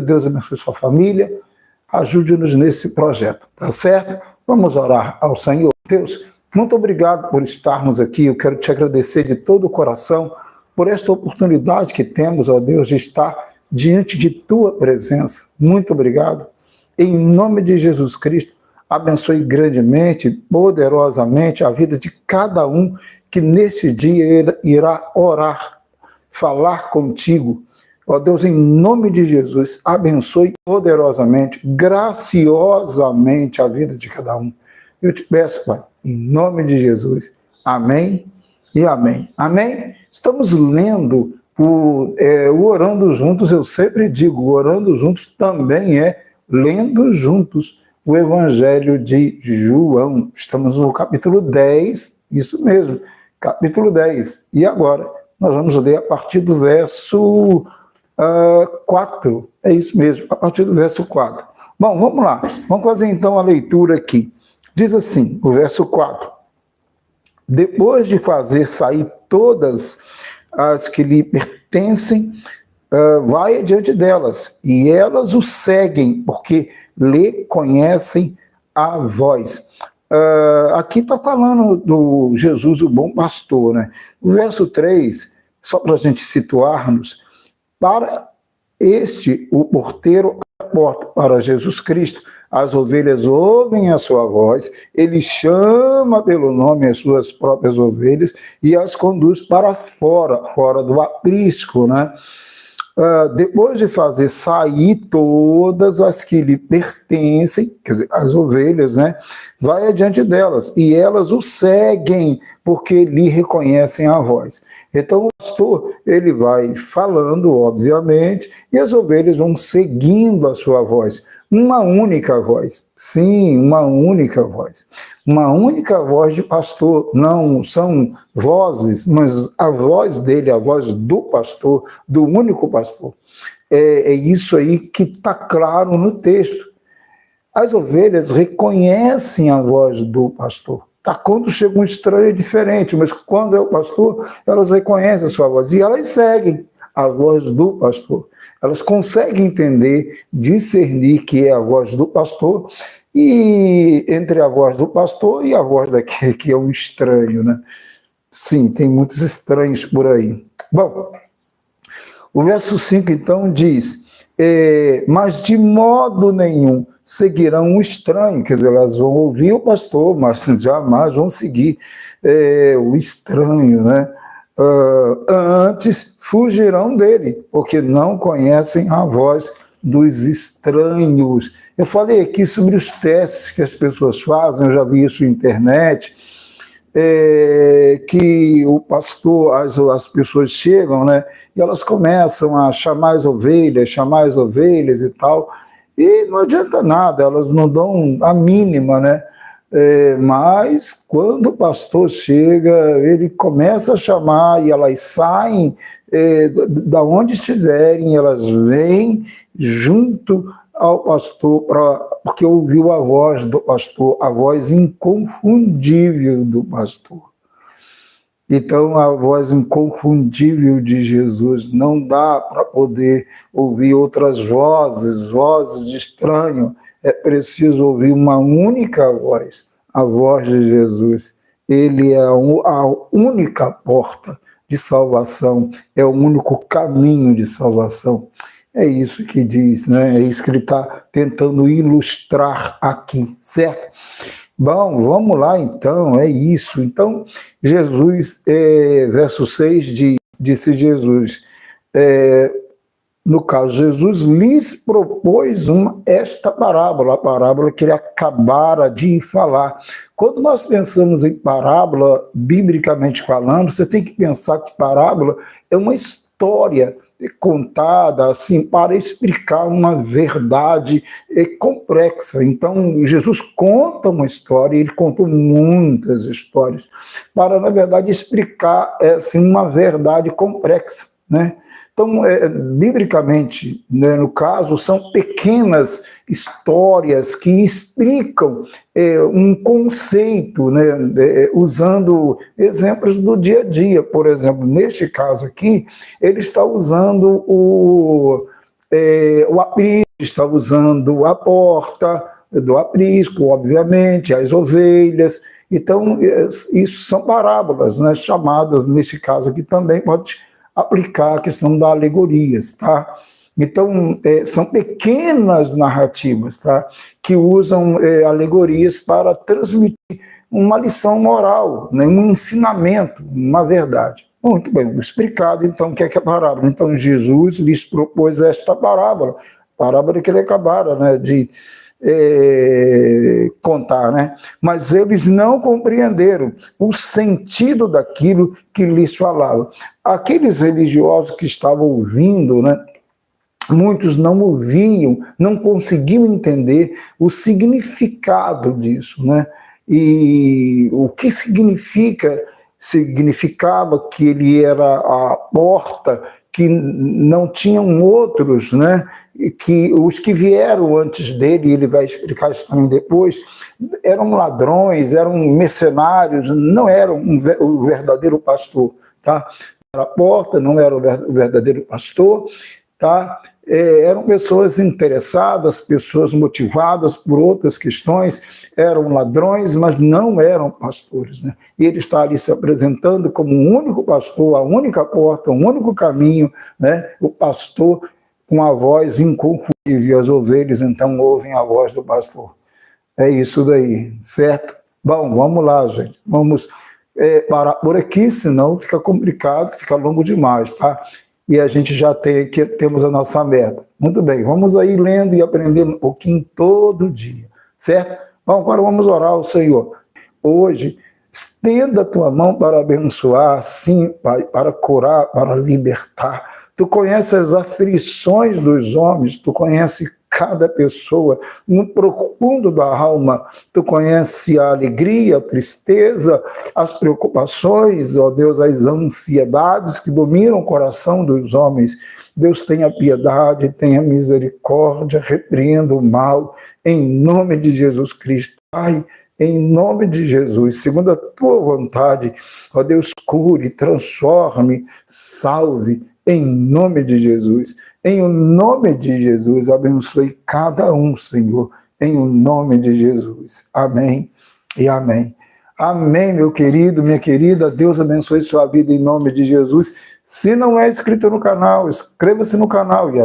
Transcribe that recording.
Deus abençoe sua família, ajude-nos nesse projeto, tá certo? Vamos orar ao Senhor. Deus, muito obrigado por estarmos aqui. Eu quero te agradecer de todo o coração por esta oportunidade que temos, ó Deus, de estar diante de tua presença. Muito obrigado. Em nome de Jesus Cristo, abençoe grandemente, poderosamente a vida de cada um que nesse dia irá orar, falar contigo. Ó Deus, em nome de Jesus, abençoe poderosamente, graciosamente a vida de cada um. Eu te peço, Pai, em nome de Jesus. Amém e amém. Amém? Estamos lendo o Orando Juntos, eu sempre digo, Orando Juntos também é lendo juntos o Evangelho de João. Estamos no capítulo 10, isso mesmo, capítulo 10. E agora nós vamos ler a partir do verso 4, é isso mesmo, a partir do verso 4. Bom, vamos lá, vamos fazer então a leitura aqui. Diz assim, o verso 4. Depois de fazer sair todas as que lhe pertencem, vai adiante delas, e elas o seguem, porque lhe conhecem a voz. Aqui está falando do Jesus, o bom pastor, né? O verso 3, só para a gente situarmos, para este, o porteiro abre a porta para Jesus Cristo. As ovelhas ouvem a sua voz, ele chama pelo nome as suas próprias ovelhas e as conduz para fora do aprisco, né? Depois de fazer sair todas as que lhe pertencem, quer dizer, as ovelhas, né? Vai adiante delas e elas o seguem, porque lhe reconhecem a voz. Então o pastor, ele vai falando, obviamente, e as ovelhas vão seguindo a sua voz. Uma única voz, sim, uma única voz. Uma única voz de pastor, não são vozes, mas a voz dele, a voz do pastor, do único pastor. É isso aí que está claro no texto. As ovelhas reconhecem a voz do pastor. Quando chega um estranho é diferente, mas quando é o pastor, elas reconhecem a sua voz e elas seguem a voz do pastor. Elas conseguem entender, discernir que é a voz do pastor, e entre a voz do pastor e a voz daquele que é um estranho, né? Sim, tem muitos estranhos por aí. Bom, o verso 5 então diz, mas de modo nenhum seguirão o estranho, quer dizer, elas vão ouvir o pastor, mas jamais vão seguir o estranho, né? Antes fugirão dele, porque não conhecem a voz dos estranhos. Eu falei aqui sobre os testes que as pessoas fazem, eu já vi isso na internet, que o pastor, as pessoas chegam, né, e elas começam a chamar as ovelhas e tal, e não adianta nada, elas não dão a mínima, né? Mas quando o pastor chega, ele começa a chamar e elas saem da onde estiverem, elas vêm junto ao pastor, porque ouviu a voz do pastor, a voz inconfundível do pastor. Então, a voz inconfundível de Jesus, não dá para poder ouvir outras vozes de estranho. É preciso ouvir uma única voz, a voz de Jesus. Ele é a única porta de salvação, é o único caminho de salvação. É isso que diz, né? É isso que ele está tentando ilustrar aqui, certo? Bom, vamos lá então, é isso. Então, Jesus, verso 6, disse Jesus, no caso, Jesus lhes propôs esta parábola, a parábola que ele acabara de falar. Quando nós pensamos em parábola, biblicamente falando, você tem que pensar que parábola é uma história contada assim para explicar uma verdade complexa. Então, Jesus conta uma história, ele contou muitas histórias, para, na verdade, explicar assim, uma verdade complexa, né? Então, biblicamente, né, no caso, são pequenas histórias que explicam um conceito, né, usando exemplos do dia a dia. Por exemplo, neste caso aqui, ele está usando o aprisco está usando a porta do aprisco, obviamente, as ovelhas. Então, isso são parábolas, né, chamadas, neste caso aqui também, pode aplicar a questão das alegorias, tá? Então, são pequenas narrativas, tá, que usam alegorias para transmitir uma lição moral, né, um ensinamento, uma verdade. Muito bem, explicado então o que é a parábola. Então, Jesus lhes propôs esta parábola que ele acabara, né, de contar, né? Mas eles não compreenderam o sentido daquilo que lhes falava. Aqueles religiosos que estavam ouvindo, né, muitos não ouviam, não conseguiam entender o significado disso, né? E o que significava que ele era a porta, que não tinham outros, né? E que os que vieram antes dele, ele vai explicar isso também depois, eram ladrões, eram mercenários, não eram o verdadeiro pastor, tá? Era a porta, não era o verdadeiro pastor, tá? Eram pessoas interessadas, pessoas motivadas por outras questões, eram ladrões, mas não eram pastores, né? E ele está ali se apresentando como o único pastor, a única porta, o único caminho, né? O pastor com a voz inconfundível, as ovelhas então ouvem a voz do pastor. É isso daí, certo? Bom, vamos lá, gente. Vamos parar por aqui, senão fica complicado, fica longo demais, tá? E a gente já temos a nossa meta. Muito bem, vamos aí lendo e aprendendo um pouquinho todo dia, certo? Bom, agora vamos orar ao Senhor. Hoje, estenda a tua mão para abençoar, sim, Pai, para curar, para libertar. Tu conheces as aflições dos homens, tu conheces cada pessoa no profundo da alma, tu conheces a alegria, a tristeza, as preocupações, ó Deus, as ansiedades que dominam o coração dos homens. Deus tenha piedade, tenha misericórdia, repreenda o mal, em nome de Jesus Cristo. Pai, em nome de Jesus, segundo a tua vontade, ó Deus, cure, transforme, salve, em nome de Jesus. Em nome de Jesus, abençoe cada um, Senhor, em nome de Jesus. Amém e amém. Amém, meu querido, minha querida. Deus abençoe sua vida em nome de Jesus. Se não é inscrito no canal, inscreva-se no canal e